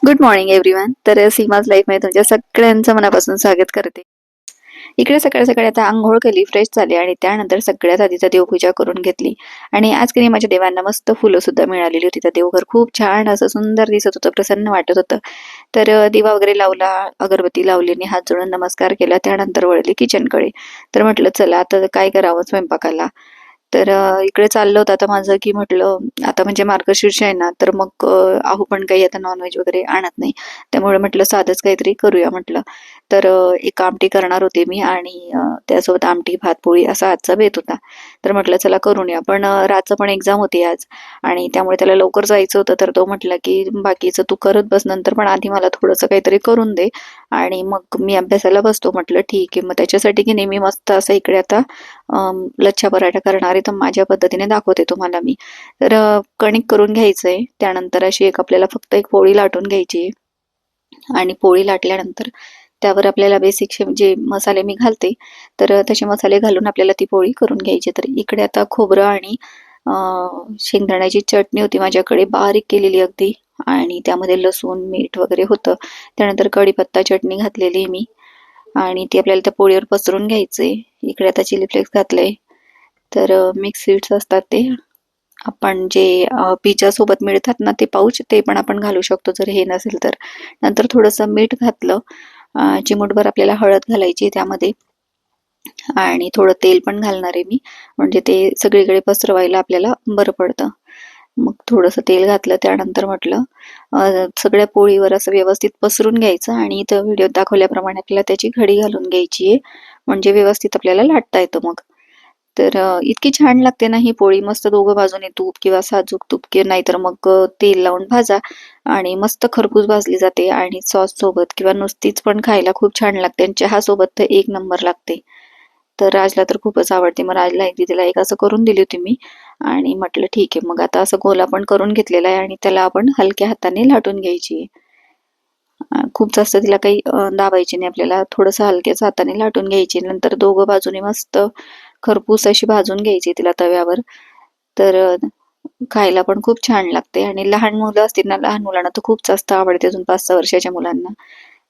Good morning everyone. तर सीमाज लाईफमध्ये तुमच्या सगळ्यांचं मनापासून स्वागत करते. इकडे सकाळी सकाळी आता अंघोळ केली, फ्रेश झाली आणि त्यानंतर सगळ्यात आधी देवपूजा करून घेतली. आणि आज की नाही माझ्या देवांना मस्त फुलं सुद्धा मिळालेली होती. तर देवघर खूप छान असं सुंदर दिसत होतं, प्रसन्न वाटत होतं. तर दिवा वगैरे लावला, अगरबत्ती लावली आणि हात जोडून नमस्कार केला. त्यानंतर वळली किचनकडे. तर म्हटलं चला आता काय करावं स्वयंपाकाला. तर इकडे चाललं होतं आता माझं, की म्हटलं आता म्हणजे मार्गशीर्ष आहे ना, तर मग आहो पण काही आता नॉनव्हेज वगैरे आणत नाही. त्यामुळे म्हटलं साधंच काहीतरी करूया म्हटलं. तर एक आमटी करणार होते मी आणि त्यासोबत आमटी, भात, पोळी असा आजचा बेत होता. तर म्हटलं चला करून या. पण रातचं पण एक्झाम होती आज आणि त्यामुळे त्याला लवकर जायचं होतं. तर तो म्हटला, की बाकीचं तू करत बस नंतर, पण आधी मला थोडंसं काहीतरी करून दे आणि मग मी अभ्यासाला बसतो. म्हटलं ठीक आहे. मग त्याच्यासाठी की नेहमी मस्त असं इकडे आता लच्छा पराठा करणार आहे, तर माझ्या पद्धतीने दाखवते तुम्हाला मी. तर कणिक करून घ्यायचंय. त्यानंतर अशी एक आपल्याला फक्त एक पोळी लाटून घ्यायची आणि पोळी लाटल्यानंतर त्यावर आपल्याला बेसिक जे मसाले मी घालते, तर तसे मसाले घालून आपल्याला ती पोळी करून घ्यायची. तर इकडे आता खोबरं आणि शेंगदाण्याची चटणी होती माझ्याकडे, बारीक केलेली अगदी, आणि त्यामध्ये लसूण, मीठ वगैरे होतं. त्यानंतर कढीपत्ता चटणी घातलेली मी आणि ती आपल्याला त्या पोळीवर पसरून घ्यायचे. इकडे आता चिली फ्लेक्स घातले. तर मिक्स सीड्स असतात ते आपण जे पिझ्झा सोबत मिळतात ना, ते पाऊच, ते पण आपण घालू शकतो जर हे नसेल तर. नंतर थोडंसं मीठ घातलं. चिमूटभर आपल्याला हळद घालायची त्यामध्ये आणि थोडं तेल पण घालणार आहे मी, म्हणजे ते सगळीकडे पसरवायला आपल्याला बरं पडतं. मग थोडंसं तेल घातलं. त्यानंतर म्हटलं सगळ्या पोळीवर असं व्यवस्थित पसरून घ्यायचं आणि इथं व्हिडिओत दाखवल्याप्रमाणे आपल्याला त्याची घडी घालून घ्यायची आहे, म्हणजे व्यवस्थित आपल्याला लाटता येतं मग. तर इतकी छान लागते ना ही पोळी. मस्त दोघं बाजूने तूप किंवा साजूक तूप किंवा नाहीतर मग तेल लावून भाजा आणि मस्त खरपूस भाजली जाते आणि सॉस सोबत किंवा नुसतीच पण खायला खूप छान लागते आणि चहा सोबत तर एक नंबर लागते. तर राजला तर खूपच आवडते. मग राजला एक दीदीला एक असं करून दिली होती मी आणि म्हटलं ठीक आहे. मग आता असं गोल आपण करून घेतलेला आहे आणि त्याला आपण हलक्या हाताने लाटून घ्यायची. खूप जास्त तिला काही दाबायची नाही, आपल्याला थोडंसं हलक्याच हाताने लाटून घ्यायची. नंतर दोघं बाजूने मस्त खरपूस अशी भाजून घ्यायची तिला तव्यावर. तर खायला पण खूप छान लागते आणि लहान मुलं असतील ना, लहान मुलांना तर खूप जास्त आवडते, अजून 5-6 वर्षाच्या मुलांना.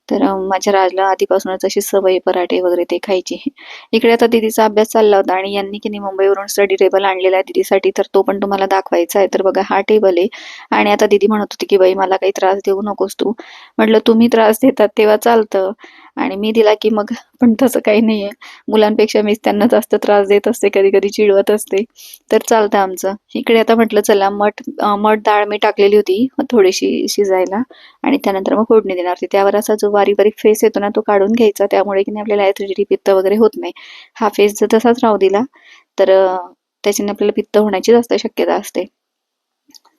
तर माझ्या राजला आधीपासूनच अशी सवय पराठे वगैरे ते खायची. इकडे आता दीदीचा अभ्यास चालला होता आणि यांनी की नाही मुंबईवरून स्टडी टेबल आणलेला आहे दीदीसाठी, तर तो पण तुम्हाला दाखवायचा आहे. तर बघा हा टेबल आहे आणि आता दीदी म्हणत होती, की बाई मला काही त्रास देऊ नकोस तू. म्हटलं तुम्ही त्रास देतात तेव्हा चालतं आणि मी दिला की मग, पण तसं काही नाहीये. मुलांपेक्षा मीच त्यांना जास्त त्रास देत असते, कधी कधी चिडवत असते. तर चालतं आमचं. इकडे आता म्हटलं चला मठ डाळ मी टाकलेली होती थोडीशी शिजायला आणि त्यानंतर मग फोडणी देणार होती. त्यावर असा जो बारीक बारीक फेस येतो ना, तो काढून घ्यायचा, त्यामुळे की नाही आपल्याला ऍसिडिटी, पित्त वगैरे होत नाही. हा फेस जर तसाच राहू दिला तर त्याच्याने आपल्याला पित्त होण्याची जास्त शक्यता असते.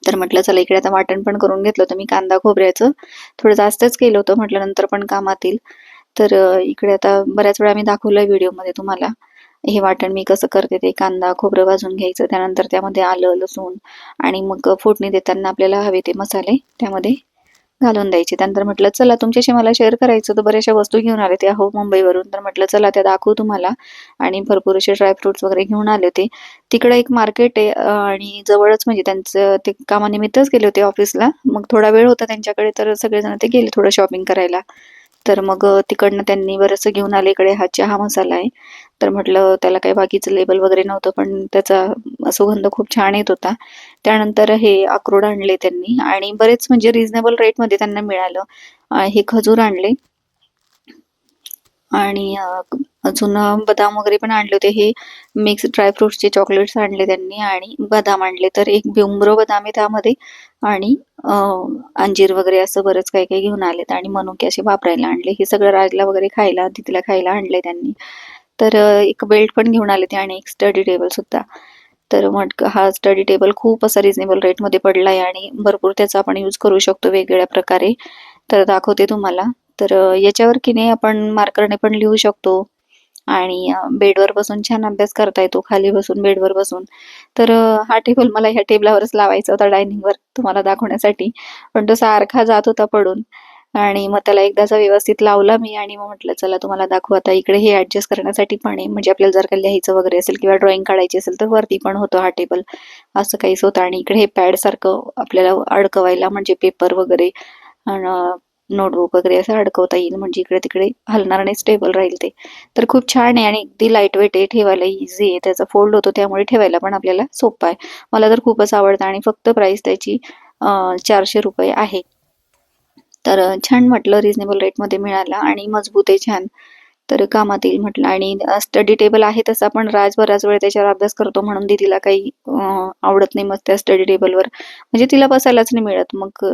तर म्हटलं चला इकडे आता वाटण पण करून घेतलं होतं मी कांदा खोबऱ्याचं, थोडं जास्तच केलं होतं, म्हटलं नंतर पण कामात येईल. तर इकडे आता बऱ्याच वेळा मी दाखवलंय व्हिडिओमध्ये तुम्हाला हे वाटण मी कसं करते ते. कांदा खोबरं भाजून घ्यायचं, त्यानंतर त्यामध्ये आलं लसूण आणि मग फोडणी देताना आपल्याला हवे ते मसाले त्यामध्ये घालून द्यायचे. त्यानंतर म्हटलं चला तुमच्याशी मला शेअर करायचं, तर बऱ्याचशा वस्तू घेऊन आले ते अहो मुंबईवरून. तर म्हटलं चला त्या दाखवू तुम्हाला आणि भरपूर असे ड्रायफ्रुट्स वगैरे घेऊन आले होते. तिकडे एक मार्केट आहे आणि जवळच, म्हणजे त्यांचं ते कामानिमित्तच गेले होते ऑफिसला. मग थोडा वेळ होता त्यांच्याकडे, तर सगळेजण ते गेले थोडं शॉपिंग करायला. तर मग तिकडनं त्यांनी बरंचसं घेऊन आले. इकडे हा चहा मसाला आहे. तर म्हटलं त्याला काही बाकीचं लेबल वगैरे नव्हतं, पण त्याचा सुगंध खूप छान येत होता. त्यानंतर हे अक्रोड आणले त्यांनी आणि बरेच म्हणजे रिझनेबल रेटमध्ये त्यांना मिळालं. हे खजूर आणले आणि अजून बदाम वगैरे पण आणले होते. हे मिक्स ड्रायफ्रुट्सचे चॉकलेट्स आणले त्यांनी आणि बदाम आणले. तर एक बिउम्रो बदाम आहे त्यामध्ये आणि अंजीर वगैरे असं बरंच काही काही घेऊन आलेत आणि मनुके असे वापरायला आणले. हे सगळं राजला वगैरे खायला, दीदीला खायला आणलंय त्यांनी. तर एक बेल्ट पण घेऊन आले ते आणि एक स्टडी टेबल सुद्धा. तर मग हा स्टडी टेबल खूप असा रिजनेबल रेटमध्ये पडलाय आणि भरपूर त्याचा आपण यूज करू शकतो वेगवेगळ्या प्रकारे. तर दाखवते तुम्हाला. तर याच्यावर की नाही आपण मार्करने पण लिहू शकतो आणि बेडवर बसून छान अभ्यास करता येतो, खाली बसून, बेडवर बसून. तर हा टेबल मला ह्या टेबलावरच लावायचा होता डायनिंगवर तुम्हाला दाखवण्यासाठी, पण तो सारखा जात होता पडून आणि मग त्याला एकदाचा व्यवस्थित लावला मी आणि मग म्हटलं चला तुम्हाला दाखवू. आता इकडे हे ऍडजस्ट करण्यासाठी पण आहे, म्हणजे आपल्याला जर काही लिहायचं वगैरे असेल किंवा ड्रॉइंग काढायची असेल तर वरती पण होतो हा टेबल, असं काहीच होतं. आणि इकडे हे पॅड सारखं आपल्याला अडकवायला, म्हणजे पेपर वगैरे नोटबुक वगैरे असं अडकवता येईल, म्हणजे इकडे तिकडे हलणार नाही, स्टेबल राहील ते. तर खूप छान आहे आणि अगदी लाईट वेट आहे, ठेवायला इझी आहे, त्याचा फोल्ड होतो त्यामुळे ठेवायला पण आपल्याला सोपं आहे. मला तर खूपच आवडतं आणि फक्त प्राइस त्याची 400 रुपये आहे. तर छान म्हटलं, रिझनेबल रेटमध्ये मिळाला आणि मजबूत आहे छान, तर कामात येईल म्हटलं. आणि स्टडी टेबल आहे तसा, पण राज बराच वेळ त्याच्यावर अभ्यास करतो म्हणून दीदीला काही आवडत नाही मग त्या स्टडी टेबलवर, म्हणजे तिला बसायलाच नाही मिळत. मग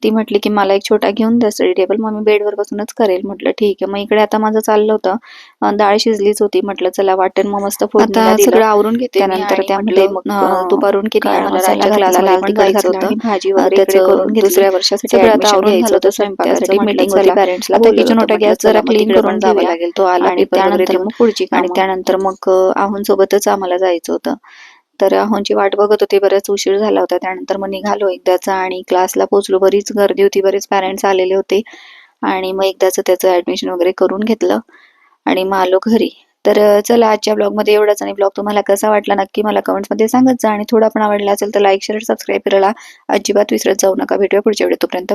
ती म्हटली की मला एक छोटा घेऊन द्या स्टडी टेबल, मग मी बेडवर बसूनच करेल. म्हटलं ठीक आहे. मग इकडे आता माझं चाललं होतं, डाळ शिजलीच होती, म्हटलं चला वाटण मग मस्त फोडणीला दिलं. सगळं आवरून घेते मी त्यानंतर आणि त्यामध्ये म्हटलं मग दुपारून की नाही काळा आम्हाला मसाला राजच्या घातला, क्लासमध्ये लाल पण तिखट जायचं घातलं होतं आणि भाजी वगैरे इकडे त्याचं करून घेतली. दुसऱ्या वर्षासाठी सगळं आता ऍडमिशन आवरून घ्यायचं झालं होतं होतं स्वयंपाकासाठी. स्वयंपाकाचं. म्हटलं मीटिंग होती, चला पॅरेंट्सला आता बोलवलं किचन होतं. ओटा म्हटलं गॅस जरा चला मग क्लीन तिकडे पण करून जावं घेऊया लागेल, तो आला आणि पेपर वगैरे त्यानंतर देऊन. मग पुढची आणि कामं. त्यानंतर मग आहोंसोबतच आम्हाला जायचं होतं. तर आहोंची वाट बघत होते, बराच उशीर झाला होता. त्यानंतर मग निघालो एकदाचा आणि क्लासला पोहोचलो. बरीच गर्दी होती, बरेच पॅरेंट्स आलेले होते आणि मग एकदाच त्याचं ऍडमिशन वगैरे करून घेतलं आणि मग आलो घरी. तर चला, आजच्या ब्लॉगमध्ये एवढंच. आणि ब्लॉग तुम्हाला कसा वाटला नक्की मला कमेंट्समध्ये सांगत जा, आणि थोडा पण आवडला असेल तर लाईक, शेअर, सबस्क्राईब करायला अजिबात विसरत जाऊ नका. भेटूया पुढच्या व्हिडिओ, तोपर्यंत